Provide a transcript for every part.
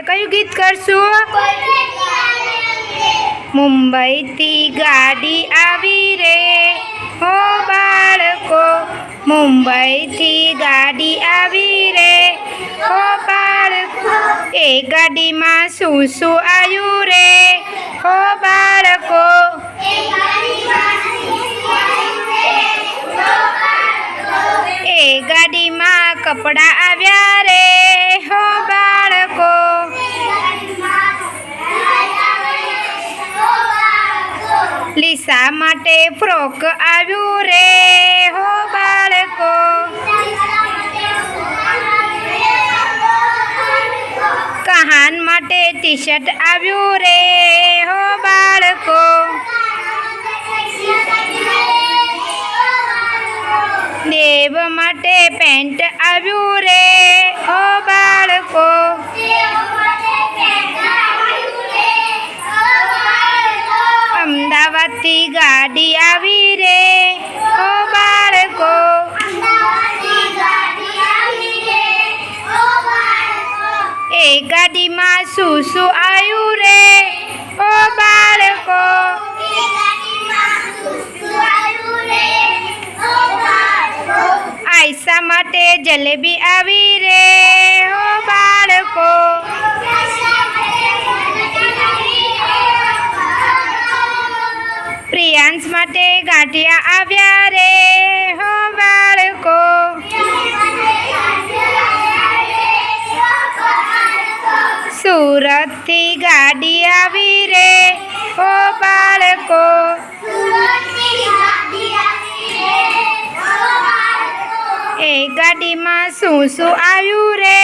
કયું ગીત કરશું? મુંબઈથી ગાડી આવી રે હો બાળકો, મુંબઈથી ગાડી આવી રે હો બાળકો, એ ગાડીમાં શું શું આવ્યું રે હો બાળકો, એ ગાડીમાં કપડાં આવ્યા રે હો બાળકો, લીસા માટે ફ્રોક આવ્યું રે હો બાળકો, કહાન માટે ટી શર્ટ આવ્યું રે હો બાળકો, દેવ માટે પેન્ટ આવ્યું રે હો બાળકો, અમદાવાદથી ગાડી આવી રે હો બાળકો, એ ગાડીમાં શું શું આવ્યું રે હો બાળકો, આયશા માટે જલેબી આવી રે હો બાળકો, પ્રિયાંશ માટે ગાંઠિયા આવ્યા રે હો બાળકો, સુરતથી ગાડી આવી રે હો બાળકો, એ ગાડીમાં શું શું આવ્યું રે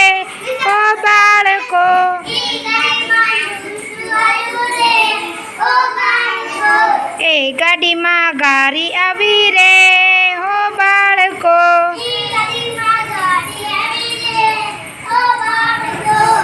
હો બાળકો, એ ગાડીમાં ગાડી આવી રે